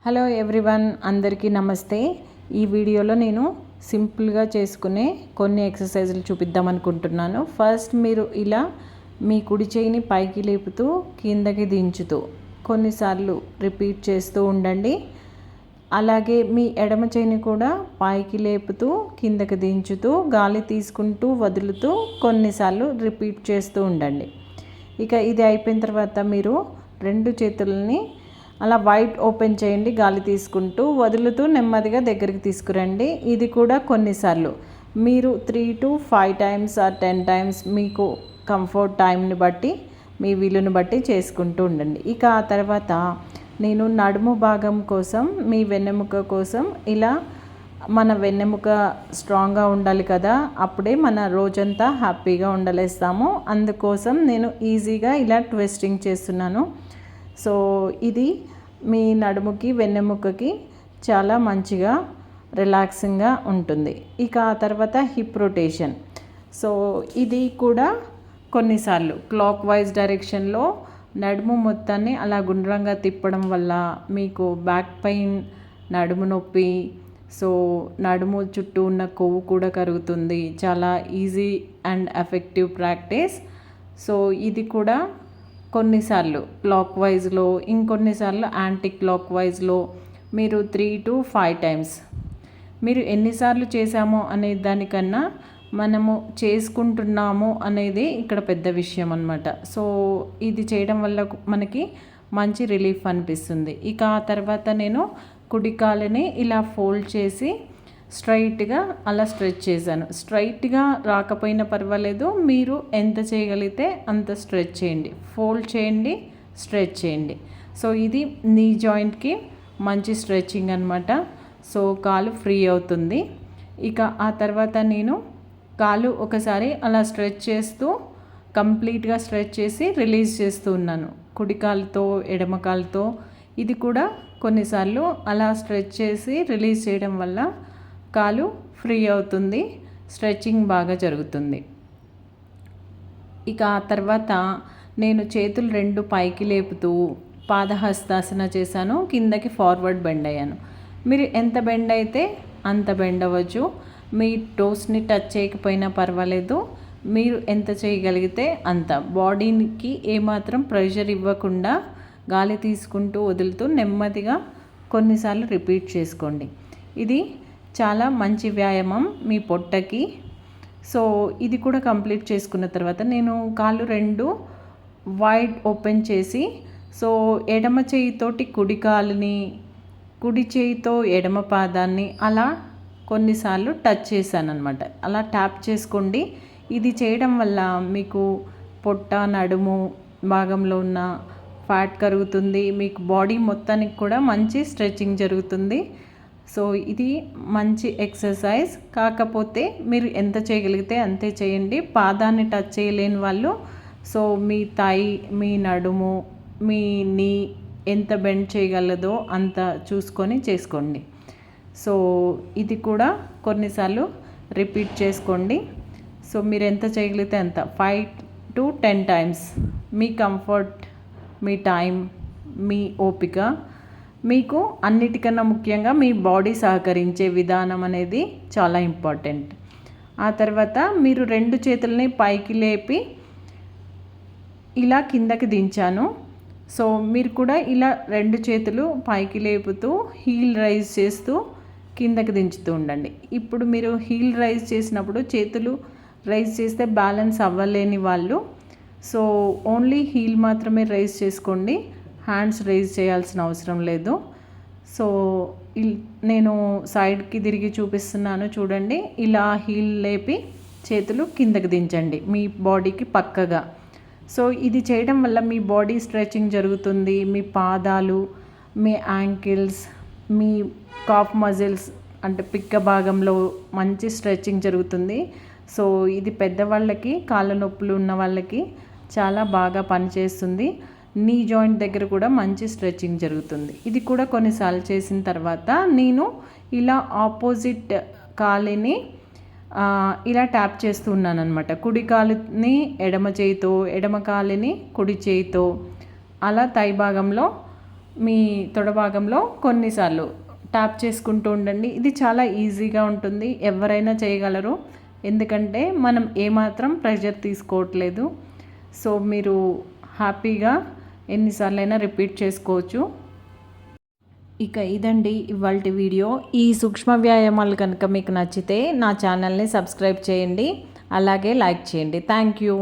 Hello everyone, అందరికీ నమస్తే. ఈ వీడియోలో నేను సింపుల్గా చేసుకునే కొన్ని ఎక్సర్సైజులు చూపిద్దాం అనుకుంటున్నాను. ఫస్ట్ మీరు ఇలా మీ కుడి చేయిని పైకి లేపుతూ కిందకి దించుతూ కొన్నిసార్లు రిపీట్ చేస్తూ ఉండండి. అలాగే మీ ఎడమ చేయిని కూడా పైకి లేపుతూ కిందకి దించుతూ గాలి తీసుకుంటూ వదులుతూ కొన్నిసార్లు రిపీట్ చేస్తూ ఉండండి. ఇక ఇది అయిపోయిన తర్వాత మీరు రెండు చేతులని అలా వైట్ ఓపెన్ చేయండి. గాలి తీసుకుంటూ వదులుతూ నెమ్మదిగా దగ్గరికి తీసుకురండి. ఇది కూడా కొన్నిసార్లు మీరు 3 to 5 times ఆర్ 10 times మీకు కంఫర్ట్ టైంని బట్టి మీ వీలుని బట్టి చేసుకుంటూ ఉండండి. ఇక ఆ తర్వాత నేను నడుము భాగం కోసం, మీ వెన్నెముక కోసం ఇలా మన వెన్నెముక స్ట్రాంగ్గా ఉండాలి కదా, అప్పుడే మన రోజంతా హ్యాపీగా ఉండలేస్తాము. అందుకోసం నేను ఈజీగా ఇలా ట్విస్టింగ్ చేస్తున్నాను. సో ఇది మీ నడుముకి వెన్నెముకకి చాలా మంచిగా రిలాక్సింగ్గా ఉంటుంది. ఇక ఆ తర్వాత హిప్ రొటేషన్. సో ఇది కూడా కొన్నిసార్లు క్లాక్ వైజ్ డైరెక్షన్లో నడుము మొత్తాన్ని అలా గుండ్రంగా తిప్పడం వల్ల మీకు బ్యాక్ పెయిన్, నడుము నొప్పి, సో నడుము చుట్టూ ఉన్న కొవ్వు కూడా కరుగుతుంది. చాలా easy and effective practice. So ఇది కూడా కొన్నిసార్లు క్లాక్ వైజ్లో, ఇంకొన్నిసార్లు యాంటీ క్లాక్ వైజ్లో మీరు 3 to 5 times. మీరు ఎన్నిసార్లు చేశామో అనే దానికన్నా మనము చేసుకుంటున్నాము అనేది ఇక్కడ పెద్ద విషయం అన్నమాట. సో ఇది చేయడం వల్ల మనకి మంచి రిలీఫ్ అనిపిస్తుంది. ఇక ఆ తర్వాత నేను కుడి కాలుని ఇలా ఫోల్డ్ చేసి స్ట్రైట్గా అలా స్ట్రెచ్ చేశాను. స్ట్రైట్గా రాకపోయినా పర్వాలేదు, మీరు ఎంత చేయగలిగితే అంత స్ట్రెచ్ చేయండి. ఫోల్డ్ చేయండి, స్ట్రెచ్ చేయండి. సో ఇది నీ జాయింట్కి మంచి స్ట్రెచ్చింగ్ అనమాట. సో కాలు ఫ్రీ అవుతుంది. ఇక ఆ తర్వాత నేను కాలు ఒకసారి అలా స్ట్రెచ్ చేస్తూ కంప్లీట్గా స్ట్రెచ్ చేసి రిలీజ్ చేస్తూ ఉన్నాను, కుడి కాలుతో ఎడమ కాలుతో. ఇది కూడా కొన్నిసార్లు అలా స్ట్రెచ్ చేసి రిలీజ్ చేయడం వల్ల కాలు ఫ్రీ అవుతుంది, స్ట్రెచ్చింగ్ బాగా జరుగుతుంది. ఇక ఆ తర్వాత నేను చేతులు రెండు పైకి లేపుతూ పాదహస్తాసన చేశాను. కిందకి ఫార్వర్డ్ బెండ్ అయ్యాను. మీరు ఎంత బెండ్ అయితే అంత బెండ్ అవ్వచ్చు. మీ టోస్ని టచ్ చేయకపోయినా పర్వాలేదు, మీరు ఎంత చేయగలిగితే అంత. బాడీకి ఏమాత్రం ప్రెషర్ ఇవ్వకుండా గాలి తీసుకుంటూ వదులుతూ నెమ్మదిగా కొన్నిసార్లు రిపీట్ చేసుకోండి. ఇది చాలా మంచి వ్యాయామం మీ పొట్టకి. సో ఇది కూడా కంప్లీట్ చేసుకున్న తర్వాత నేను కాళ్ళు రెండు వైడ్ ఓపెన్ చేసి, సో ఎడమ చేయితోటి కుడి కాలుని, కుడి చేయితో ఎడమ పాదాన్ని అలా కొన్నిసార్లు టచ్ చేశాను అనమాట. అలా ట్యాప్ చేసుకోండి. ఇది చేయడం వల్ల మీకు పొట్ట, నడుము భాగంలో ఉన్న ఫ్యాట్ కరుగుతుంది. మీకు బాడీ మొత్తానికి కూడా మంచి స్ట్రెచ్చింగ్ జరుగుతుంది. సో ఇది మంచి ఎక్సర్సైజ్. కాకపోతే మీరు ఎంత చేయగలిగితే అంతే చేయండి. పాదాన్ని టచ్ చేయలేని వాళ్ళు సో మీ థై, మీ నడుము, మీ నీ ఎంత బెండ్ చేయగలదో అంత చూసుకొని చేసుకోండి. సో ఇది కూడా కొన్నిసార్లు రిపీట్ చేసుకోండి. సో మీరు ఎంత చేయగలిగితే అంత 5 to 10 times. మీ కంఫర్ట్, మీ టైం, మీ ఓపిక, మీకు అన్నిటికన్నా ముఖ్యంగా మీ బాడీ సహకరించే విధానం అనేది చాలా ఇంపార్టెంట్. ఆ తర్వాత మీరు రెండు చేతులని పైకి లేపి ఇలా కిందకి దించాను. సో మీరు కూడా ఇలా రెండు చేతులు పైకి లేపుతూ హీల్ రైజ్ చేస్తూ కిందకి దించుతూ ఉండండి. ఇప్పుడు మీరు హీల్ రైజ్ చేసినప్పుడు చేతులు రైజ్ చేస్తే బ్యాలెన్స్ అవ్వలేని వాళ్ళు సో ఓన్లీ హీల్ మాత్రమే రైజ్ చేసుకోండి, హ్యాండ్స్ రైజ్ చేయాల్సిన అవసరం లేదు. సో నేను సైడ్కి తిరిగి చూపిస్తున్నాను చూడండి. ఇలా హీల్ లేపి చేతులు కిందకి దించండి మీ బాడీకి పక్కగా. సో ఇది చేయడం వల్ల మీ బాడీ స్ట్రెచింగ్ జరుగుతుంది. మీ పాదాలు, మీ యాంకిల్స్, మీ కాఫ్ మజిల్స్ అంటే పిక్క భాగంలో మంచి స్ట్రెచింగ్ జరుగుతుంది. సో ఇది పెద్దవాళ్ళకి, కాళ్ళ నొప్పులు ఉన్న వాళ్ళకి చాలా బాగా పనిచేస్తుంది. నీ జాయింట్ దగ్గర కూడా మంచి స్ట్రెచింగ్ జరుగుతుంది. ఇది కూడా కొన్నిసార్లు చేసిన తర్వాత నేను ఇలా ఆపోజిట్ కాలుని ఇలా ట్యాప్ చేస్తూ ఉన్నాను అనమాట. కుడి కాలుని ఎడమ చేయితో, ఎడమ కాలుని కుడి చేయితో అలా థై భాగంలో మీ తొడ భాగంలో కొన్నిసార్లు ట్యాప్ చేసుకుంటూ ఉండండి. ఇది చాలా ఈజీగా ఉంటుంది, ఎవరైనా చేయగలరు. ఎందుకంటే మనం ఏమాత్రం ప్రెషర్ తీసుకోవట్లేదు. సో మీరు హ్యాపీగా ఎన్నిసార్లైనా రిపీట్ చేసుకోవచ్చు. ఇక ఇదండి ఇవాల్టి వీడియో. ఈ సూక్ష్మ వ్యాయామాలు కనుక మీకు నచ్చితే నా ఛానల్ని సబ్స్క్రైబ్ చేయండి, అలాగే లైక్ చేయండి. Thank you.